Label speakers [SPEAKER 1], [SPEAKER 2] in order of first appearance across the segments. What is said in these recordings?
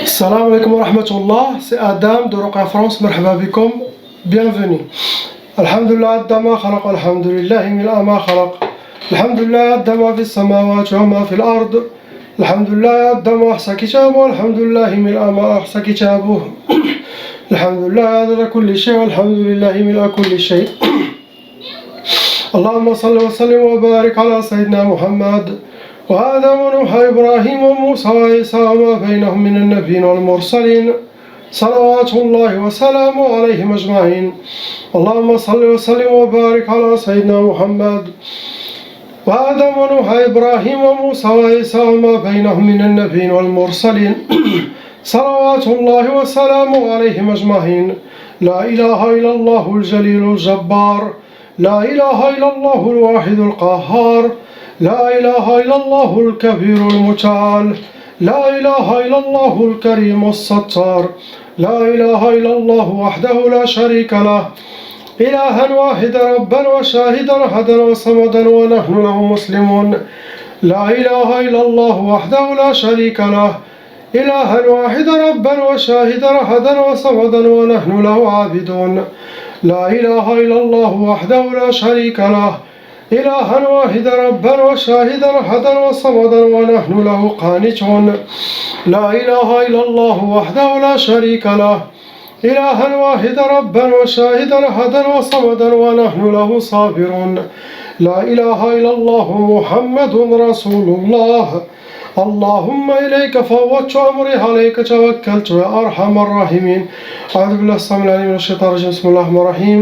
[SPEAKER 1] Salam alaikum wa rahmatullah, c'est Adam de Roqa France, marhaba bikum, bienvenue. Alhamdulillah addama khalaq, alhamdulillahi mil'a ma khalaq. Alhamdulillah addama fi samawati wa ma fi al-ard. Alhamdulillah addama ahsa kitabu, alhamdulillahi mil'a ma ahsa kitabu. Alhamdulillah adada kulli shay, alhamdulillahi mil'a kulli shay. Allahumma salli wa sallim wa barik ala sayyidina Muhammad. وآدم ونوح إبراهيم وموسى وعيسى وما بينهم من النبيين والمرسلين صلوات الله وسلامه عليهم أجمعين. اللهم صل وسلم وبارك على سيدنا محمد وآدم ونوح إبراهيم وموسى وعيسى وما بينهم من النبيين والمرسلين صلوات الله وسلامه عليهم أجمعين. لا إله إلا الله الجليل الجبار، لا إله إلا الله الواحد القهار، لا إله إلا الله الكبير المتعال، لا إله إلا الله الكريم الستار، لا إله إلا الله وحده لا شريك له، إلها واحدا ربا وشاهدا أحدا وصمدا ونحن له مسلمون. لا إله إلا الله وحده لا شريك له، إلها واحدا ربا وشاهدا أحدا وصمدا ونحن له عابدون. لا إله إلا الله وحده لا شريك له، إلها واحدا ربا وشاهدا أحدا وصمدا ونحن له قانتون. لا إله إلا الله وحده لا شريك له، إلها واحدا ربا وشاهدا أحدا وصمدا ونحن له صابرون. لا إله إلا الله محمد رسول الله. اللهم إليك فوضت أمري، عليك توكلت يا أرحم الراحمين. أعوذ بالله السميع العليم من الشيطان الرجيم. بسم الله الرحمن الرحيم.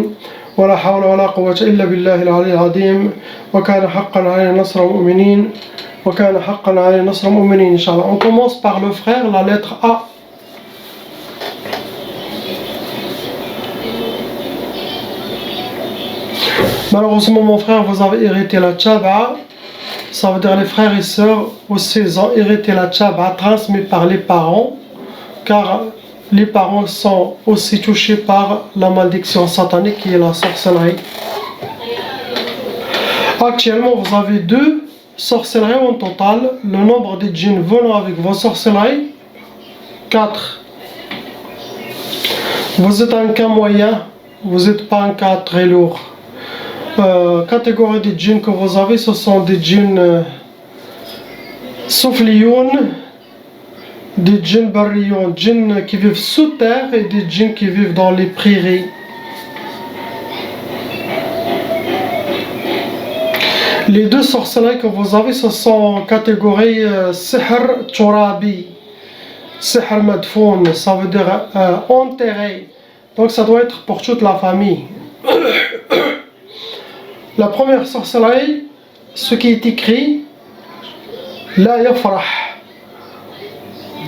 [SPEAKER 1] ولا حول ولا قوة إلا بالله العلي العظيم. وكان حقا علينا نصر المؤمنين. وكان حقا علينا نصر المؤمنين. Inch'Allah. On commence par le frère, la lettre A. Malheureusement, mon frère, vous avez hérité la tchab'a. Ça veut dire les frères et sœurs aussi, ils ont hérité la tchab'a transmise par les parents, car les parents sont aussi touchés par la malédiction satanique qui est la sorcellerie. Actuellement, vous avez 2 sorcelleries en total. Le nombre de djinns venant avec vos sorcelleries, 4. Vous êtes un cas moyen, vous n'êtes pas un cas très lourd. Catégorie de djinns que vous avez, ce sont des djinns soufliyoun, des djinns barriyoun, djinns qui vivent sous terre, et des djinns qui vivent dans les prairies. Les 2 sorcelleries que vous avez, ce sont catégorie sihr turabi, sihr madfoun, ça veut dire enterré. Donc ça doit être pour toute la famille. La première sorcellerie, ce qui est écrit, la yafrah.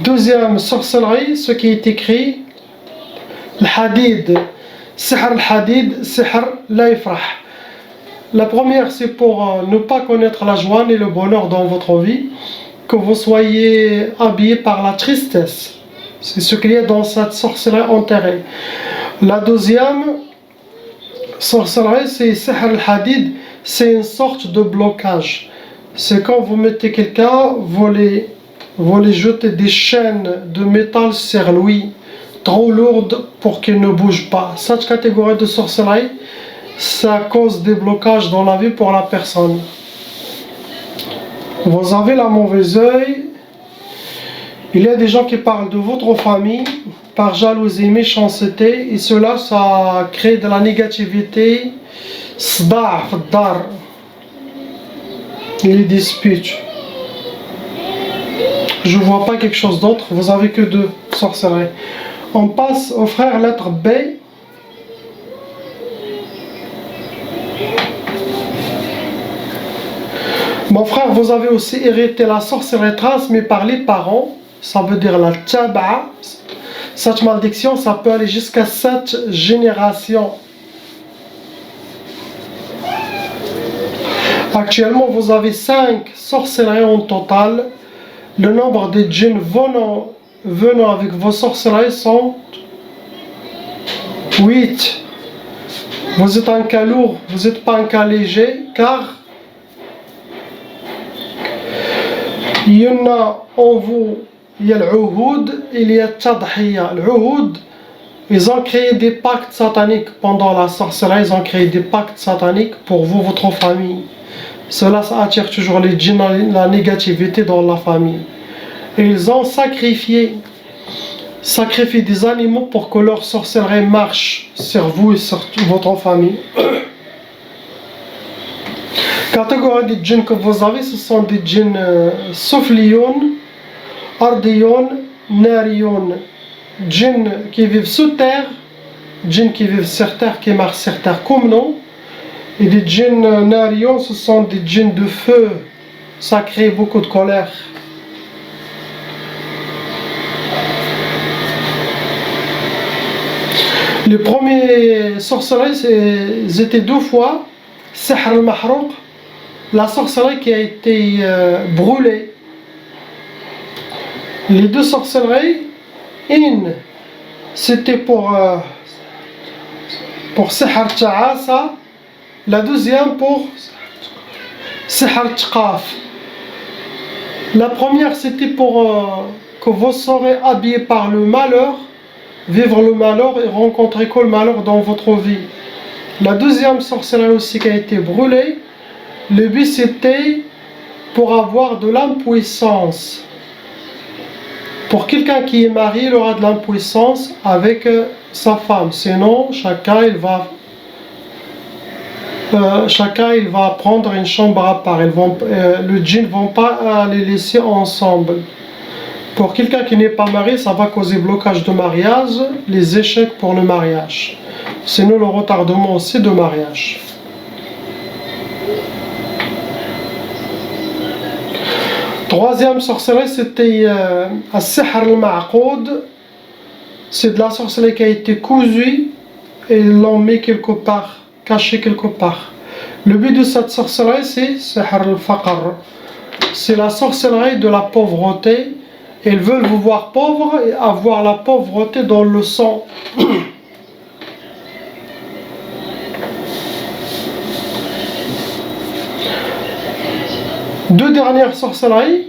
[SPEAKER 1] Deuxième sorcellerie, ce qui est écrit, al-hadid, sihr al-hadid, sihr la yafrah. La première, c'est pour ne pas connaître la joie et le bonheur dans votre vie, que vous soyez habillé par la tristesse. C'est ce qu'il y a dans cette sorcellerie enterrée. La deuxième sorcellerie, c'est sihr al-hadid, c'est une sorte de blocage. C'est quand vous mettez quelqu'un, vous les jetez des chaînes de métal sur lui, trop lourdes pour qu'il ne bouge pas. Cette catégorie de sorcellerie, ça cause des blocages dans la vie pour la personne. Vous avez la mauvaise œil. Il y a des gens qui parlent de votre famille par jalousie, méchanceté, et cela, ça crée de la négativité, sda' f'dar, les disputes. Je ne vois pas quelque chose d'autre, vous avez que 2 sorcelleries. On passe au frère, lettre B. Mon frère, vous avez aussi hérité la sorcellerie transmise par les parents, ça veut dire la tchab'a. Cette malédiction, ça peut aller jusqu'à 7 générations. Actuellement, vous avez 5 sorcelleries en total. Le nombre de djinns venant avec vos sorcelleries sont 8. Vous êtes un cas lourd, vous n'êtes pas un cas léger, car il y en a en vous il y a l'uhud, il y a tadhiya. L'uhud, ils ont créé des pactes sataniques pendant la sorcellerie, ils ont créé des pactes sataniques pour vous, votre famille. Cela ça attire toujours les djinns, la négativité dans la famille. Et ils ont sacrifié des animaux pour que leur sorcellerie marche sur vous et sur votre famille. Catégorie des djinns que vous avez, ce sont des djinns soufliyoun, ardiyoun, nariyoun. Djinns qui vivent sous terre, djinns qui vivent sur terre, qui marchent sur terre comme nous. Et des djinns nariyoun, ce sont des djinns de feu. Ça crée beaucoup de colère. Les premiers sorcelleries, c'était 2 fois. Sihr al-Mahrouq, la sorcellerie qui a été brûlée. Les 2 sorcelleries, une c'était pour Sihr al-Ta'asa, la deuxième pour Sihr al-Tqaf. La première c'était pour que vous serez habillés par le malheur, vivre le malheur et rencontrer que le malheur dans votre vie. La deuxième sorcellerie aussi qui a été brûlée, le but c'était pour avoir de l'impuissance. Pour quelqu'un qui est marié, il aura de l'impuissance avec sa femme. Sinon, chacun il va prendre une chambre à part. Le djinn ne vont pas les laisser ensemble. Pour quelqu'un qui n'est pas marié, ça va causer blocage de mariage, les échecs pour le mariage. Sinon, le retardement aussi de mariage. Troisième sorcellerie, c'était As-Sihr al-Ma'qoud. C'est de la sorcellerie qui a été cousue et ils l'ont mis quelque part, caché quelque part. Le but de cette sorcellerie, c'est Sihr al-Faqr. C'est la sorcellerie de la pauvreté. Ils veulent vous voir pauvre et avoir la pauvreté dans le sang. Deux dernières sorcelleries,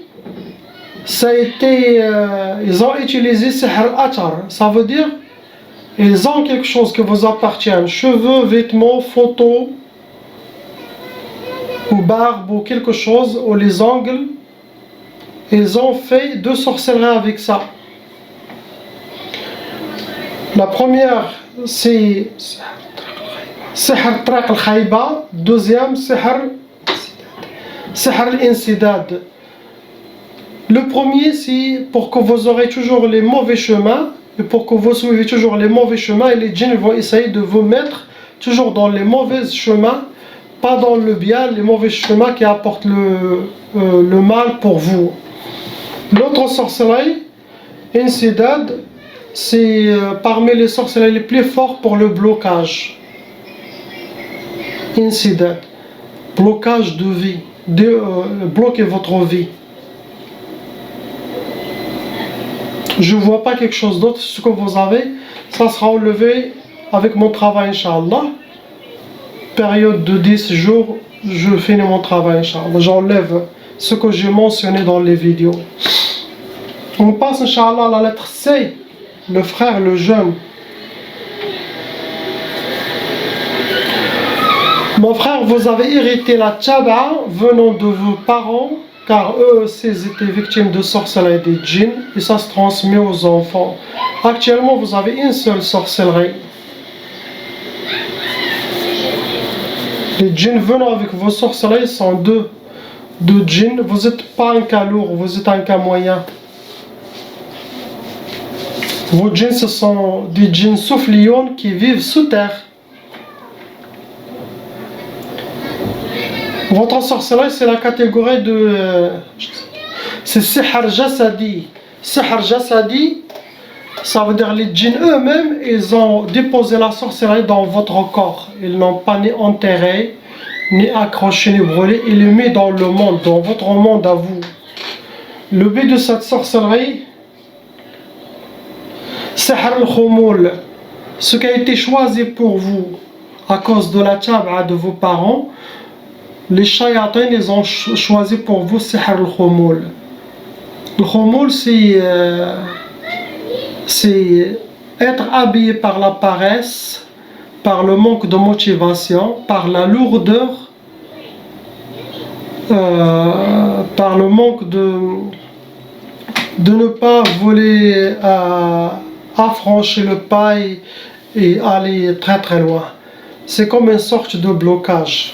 [SPEAKER 1] ça a été, ils ont utilisé Sihr al-Athar. Ça veut dire, ils ont quelque chose qui vous appartient, cheveux, vêtements, photos, ou barbe, ou quelque chose, ou les ongles. Ils ont fait 2 sorcelleries avec ça. La première, c'est Sihr Traq al-Khayba. Deuxième, Sihr al-Insidad. Le premier, c'est pour que vous aurez toujours les mauvais chemins, et pour que vous suivez toujours les mauvais chemins, et les djinns vont essayer de vous mettre toujours dans les mauvais chemins, pas dans le bien, les mauvais chemins qui apportent le mal pour vous. L'autre sorcellerie, Insidad, c'est parmi les sorcelleries les plus fortes pour le blocage. Insidad, blocage de vie, bloquer votre vie. Je ne vois pas quelque chose d'autre, ce que vous avez, ça sera enlevé avec mon travail, Inch'Allah. Période de 10 jours, je finis mon travail, Inch'Allah. J'enlève ce que j'ai mentionné dans les vidéos. On passe, Inch'Allah, à la lettre C, le frère, le jeune. Mon frère, vous avez hérité la tchaba venant de vos parents, car eux aussi étaient victimes de sorcellerie des djinns, et ça se transmet aux enfants. Actuellement, vous avez une seule sorcellerie. Les djinns venant avec vos sorcelleries sont deux djinns. Vous n'êtes pas un cas lourd, vous êtes un cas moyen. Vos djinns, ce sont des djinns soufliyoun qui vivent sous terre. Votre sorcellerie, c'est la catégorie de... c'est Sihr Jasadi. Sihr Jasadi, ça veut dire les djinns eux-mêmes, ils ont déposé la sorcellerie dans votre corps. Ils n'ont pas ni enterré, ni accroché, ni brûlé. Ils l'ont mis dans le monde, dans votre monde à vous. Le but de cette sorcellerie, Sihr al-Khumul, ce qui a été choisi pour vous à cause de la tab'a de vos parents, les shayatins, ils ont choisi pour vous Sihr al-Khumul. Le khumoul, c'est être habillé par la paresse, par le manque de motivation, par la lourdeur, par le manque de ne pas voler affranchir le pas et aller très très loin. C'est comme une sorte de blocage.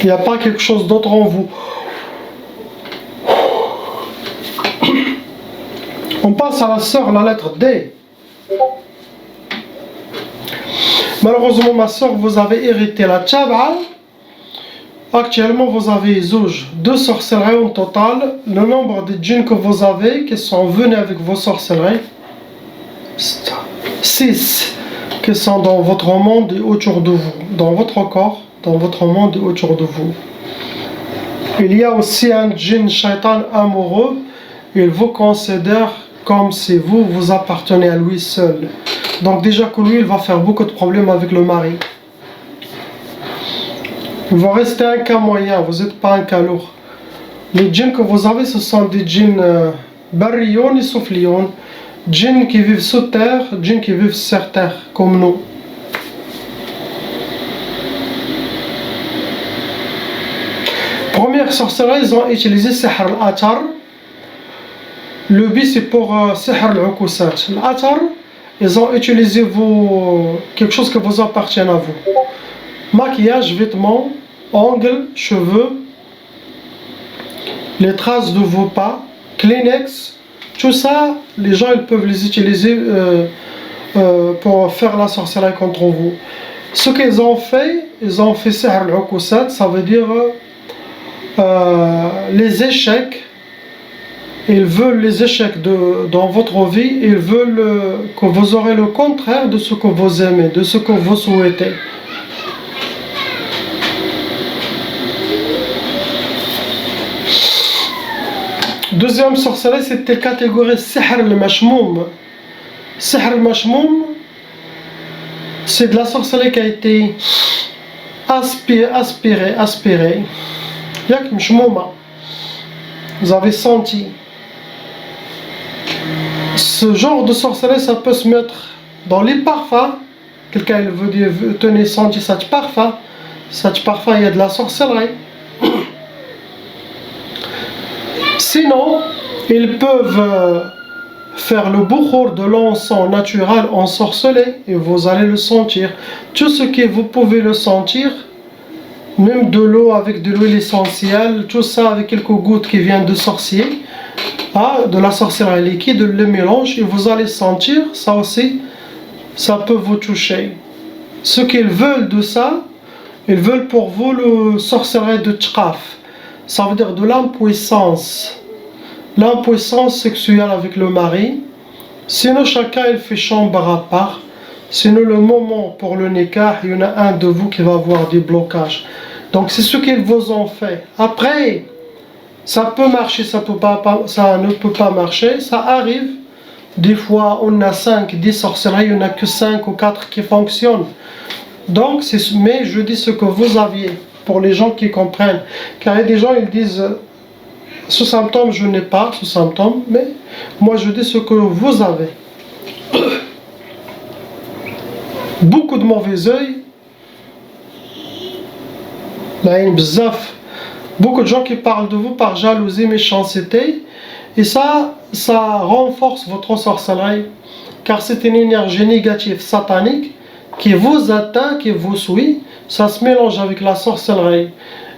[SPEAKER 1] Il n'y a pas quelque chose d'autre en vous. On passe à la sœur, la lettre D. Malheureusement, ma sœur, vous avez hérité la Tchab'a. Actuellement, vous avez Zouj, 2 sorcelleries en total. Le nombre de djinns que vous avez, qui sont venus avec vos sorcelleries, 6, qui sont dans votre monde et autour de vous, dans votre corps, dans votre monde et autour de vous. Il y a aussi un djinn shaitan amoureux. Il vous considère comme si vous appartenez à lui seul. Donc déjà que lui, il va faire beaucoup de problèmes avec le mari. Il va rester un cas moyen, vous n'êtes pas un cas lourd. Les djinns que vous avez, ce sont des djinns barriyon et soufliyon. Djinns qui vivent sous terre, djinns qui vivent sur terre, comme nous. Première sorcellerie, ils ont utilisé Sihr al-Atar. Le but c'est pour Sihr al-Ukusat. L'Atar, ils ont utilisé quelque chose qui vous appartient à vous. Maquillage, vêtements, ongles, cheveux, les traces de vos pas, Kleenex, tout ça, les gens ils peuvent les utiliser pour faire la sorcellerie contre vous. Ce qu'ils ont fait Sihr al-Ukusat, ça veut dire les échecs. Ils veulent les échecs dans votre vie, ils veulent que vous aurez le contraire de ce que vous aimez, de ce que vous souhaitez. Deuxième sorcellerie, c'était catégorie Sihr al-Mashmoum. Sihr al-Mashmoum, c'est de la sorcellerie qui a été aspirée. Yak mashmouma. Vous avez senti. Ce genre de sorcellerie, ça peut se mettre dans les parfums. Quelqu'un il veut dire, tenez, senti cet parfum. Cet parfum, il y a de la sorcellerie. Sinon, ils peuvent faire le bouchour de l'encens naturel ensorcelé et vous allez le sentir. Tout ce que vous pouvez le sentir, même de l'eau avec de l'huile essentielle, tout ça avec quelques gouttes qui viennent de sorcier, de la sorcellerie liquide, le mélange, et vous allez sentir, ça aussi, ça peut vous toucher. Ce qu'ils veulent de ça, ils veulent pour vous le sorcellerie de Tchaf. Ça veut dire de l'impuissance. L'impuissance sexuelle avec le mari. Sinon, chacun il fait chambre à part. Sinon, le moment pour le nikah, il y en a un de vous qui va avoir des blocages. Donc, c'est ce qu'ils vous ont fait. Après, ça peut marcher, ça ne peut pas marcher. Ça arrive. Des fois, on a 5, 10 sorcelleries, il n'y en a que 5 ou 4 qui fonctionnent. Donc, mais je dis ce que vous aviez, pour les gens qui comprennent. Car il y a des gens, ils disent, ce symptôme, je n'ai pas ce symptôme, mais moi, je dis ce que vous avez. Beaucoup de mauvais œil, beaucoup de gens qui parlent de vous par jalousie, méchanceté, et ça renforce votre sorcellerie, car c'est une énergie négative satanique qui vous atteint, qui vous suit, ça se mélange avec la sorcellerie.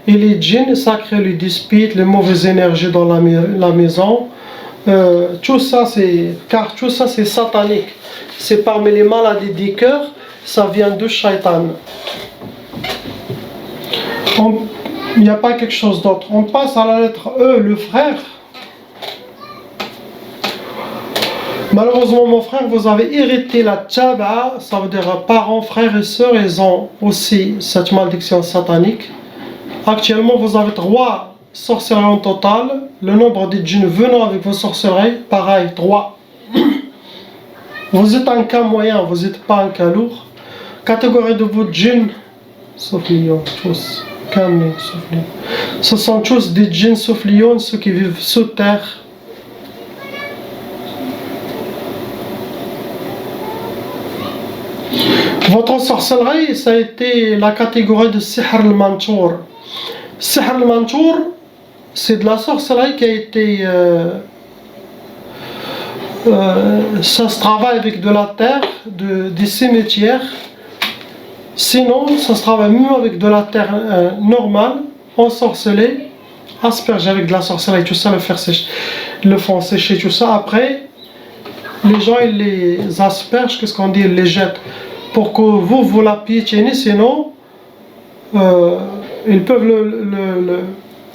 [SPEAKER 1] Et les djinns, ça crée les disputes, les mauvaises énergies dans la maison. Tout ça c'est satanique. C'est parmi les maladies du cœur, ça vient de shaitan. Il n'y a pas quelque chose d'autre. On passe à la lettre E, le frère. Malheureusement, mon frère, vous avez hérité la tchaba, ça veut dire parents, frères et sœurs, ils ont aussi cette malédiction satanique. Actuellement, vous avez 3 sorcelleries en total. Le nombre de djinns venant avec vos sorcelleries, pareil, 3. Vous êtes un cas moyen, vous n'êtes pas un cas lourd. Catégorie de vos djinns, sauf les tous, Ce sont tous des djinns sauf lions, ceux qui vivent sous terre. Votre sorcellerie, ça a été la catégorie de Sihr al-Mantour. Sihr al-Mantour, c'est de la sorcellerie qui a été... ça se travaille avec de la terre, des cimetières. Sinon, ça se travaille même avec de la terre normale, ensorcelée, aspergée avec de la sorcellerie, tout ça, le font sécher, tout ça. Après, les gens, ils les aspergent, qu'est-ce qu'on dit, ils les jettent. Pour que vous la piétinez, sinon, ils peuvent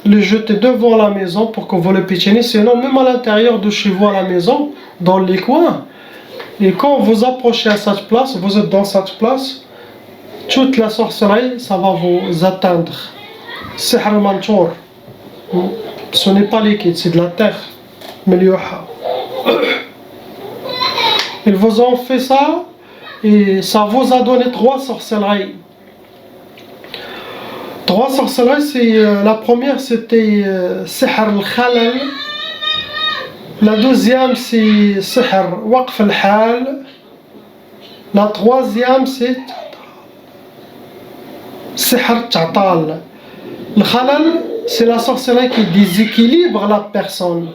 [SPEAKER 1] le jeter devant la maison pour que vous le piétinez, sinon, même à l'intérieur de chez vous à la maison, dans les coins. Et quand vous approchez à cette place, vous êtes dans cette place, toute la sorcellerie, ça va vous atteindre. Sihr al-Mantour. Ce n'est pas liquide, c'est de la terre. Ils vous ont fait ça et ça vous a donné 3 sorcelleries. 3 sorcelleries, la première c'était Sihr al-Khalal. La deuxième c'est Sihr Waqf al-Hal. La troisième c'est Sihr Ta'tal. Le Khalal, c'est la sorcellerie qui déséquilibre la personne.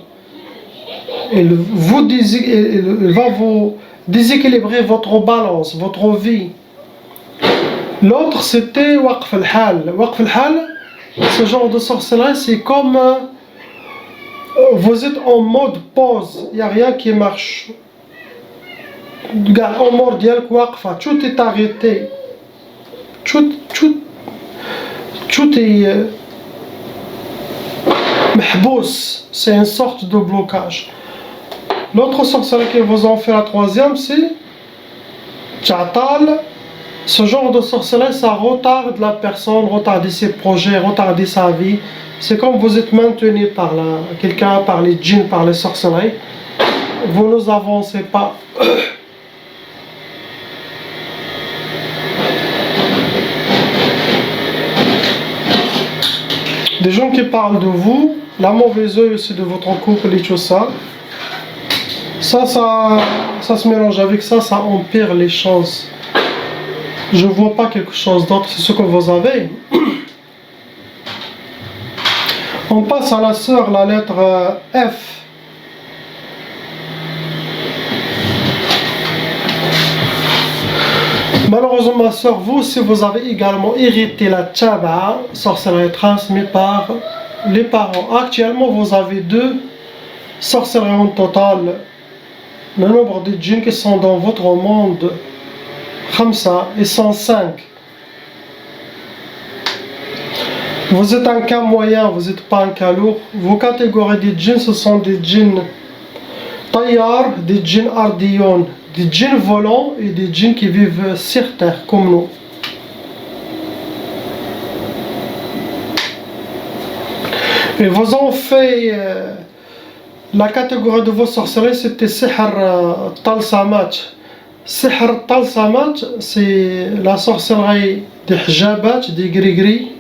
[SPEAKER 1] Il va vous déséquilibrer votre balance, votre vie. L'autre c'était Waqf al-Hal. Waqf al-Hal, ce genre de sorcellerie, c'est comme vous êtes en mode pause, il n'y a rien qui marche. En mode waqfa, tout est arrêté. Tout est mahbous, c'est une sorte de blocage. L'autre sorcellerie qu'ils vous ont fait, la troisième, c'est Ta'tal. Ce genre de sorcellerie, ça retarde la personne, retarde ses projets, retarde sa vie. C'est comme vous êtes maintenu par quelqu'un, par les djinns, par les sorcelleries. Vous ne avancez pas. Des gens qui parlent de vous, la mauvaise œil aussi de votre couple et tout ça. Ça se mélange avec ça, ça empire les choses. Je ne vois pas quelque chose d'autre, c'est ce que vous avez. On passe à la sœur, la lettre F. Malheureusement, ma sœur, vous aussi, vous avez également hérité la tchaba, sorcellerie transmise par les parents. Actuellement, vous avez 2 sorcelleries en total. Le nombre de djinns qui sont dans votre monde, Khamsa, et 105. Vous êtes un cas moyen, vous n'êtes pas un cas lourd. Vos catégories de djinns, ce sont des djinns tayyar, des djinns ardiyon, des djinns volants et des djinns qui vivent sur terre, comme nous. Ils vous ont fait... la catégorie de vos sorcelleries, c'était Sihr Talsamat. Sihr Talsamat, c'est la sorcellerie des hijabat, des gris-gris,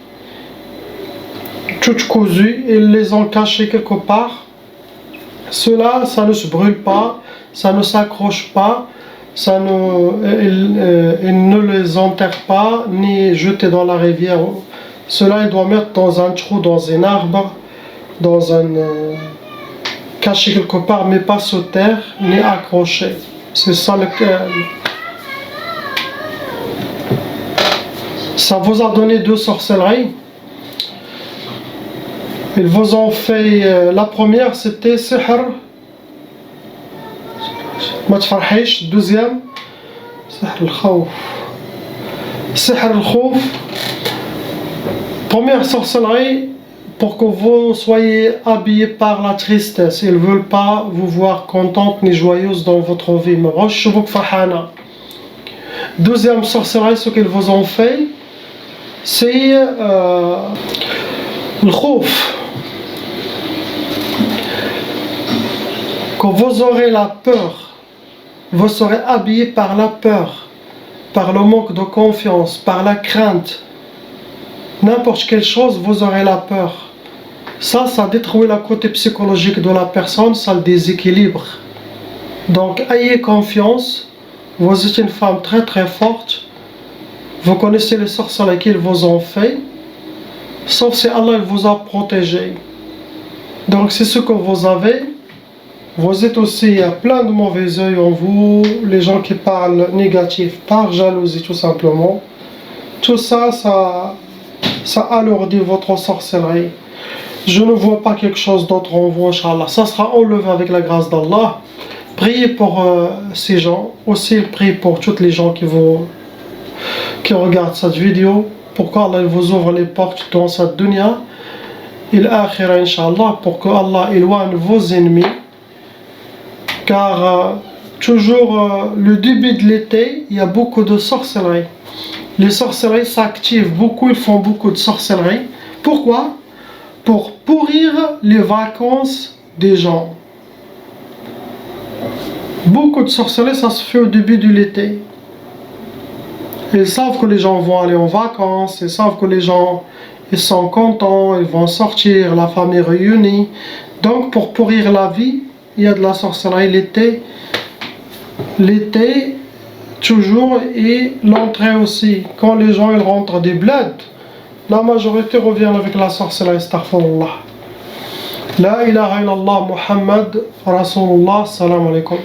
[SPEAKER 1] tout cousu, ils les ont cachés quelque part. Cela, ça ne se brûle pas, ça ne s'accroche pas, ils ne les enterrent pas, ni jetés dans la rivière. Cela, ils doivent mettre dans un trou, dans un arbre, dans un... caché quelque part, mais pas sous terre, ni accroché. C'est ça le cœur. Ça vous a donné 2 sorcelleries. Ils vous ont fait... la première, c'était Sihr Ma tfarhish. Deuxième, Sihr al-Khawf. Sihr al-Khawf. Première sorcellerie, pour que vous soyez habillés par la tristesse. Ils ne veulent pas vous voir contente ni joyeuse dans votre vie. Deuxième sorcellerie, ce qu'ils vous ont fait, c'est le khouf. Que vous aurez la peur, vous serez habillés par la peur, par le manque de confiance, par la crainte. N'importe quelle chose, vous aurez la peur. Ça détruit le côté psychologique de la personne, ça le déséquilibre. Donc ayez confiance, vous êtes une femme très très forte, vous connaissez les sorcelleries qu'ils vous ont fait, sauf si Allah vous a protégé. Donc c'est ce que vous avez. Vous êtes aussi, il y a plein de mauvais œil en vous, les gens qui parlent négatif, par jalousie tout simplement. Tout ça, ça alourdit votre sorcellerie. Je ne vois pas quelque chose d'autre en vous, Inch'Allah. Ça sera enlevé avec la grâce d'Allah. Priez pour ces gens. Aussi, priez pour toutes les gens qui regardent cette vidéo. Pour qu'Allah vous ouvre les portes dans cette dunya. Il akhira, Inch'Allah, pour que Allah éloigne vos ennemis. Car toujours le début de l'été, il y a beaucoup de sorcellerie. Les sorcelleries s'activent beaucoup, ils font beaucoup de sorcellerie. Pourquoi? Pour pourrir les vacances des gens. Beaucoup de sorcellerie, ça se fait au début de l'été. Ils savent que les gens vont aller en vacances, ils savent que les gens ils sont contents, ils vont sortir, la famille réunie. Donc pour pourrir la vie, il y a de la sorcellerie l'été toujours, et l'entrée aussi. Quand les gens ils rentrent des bleds, la majorité revient avec la sorcellerie. Astaghfirullah. La ilaha illallah Muhammad Rasulullah. Salam alaikum.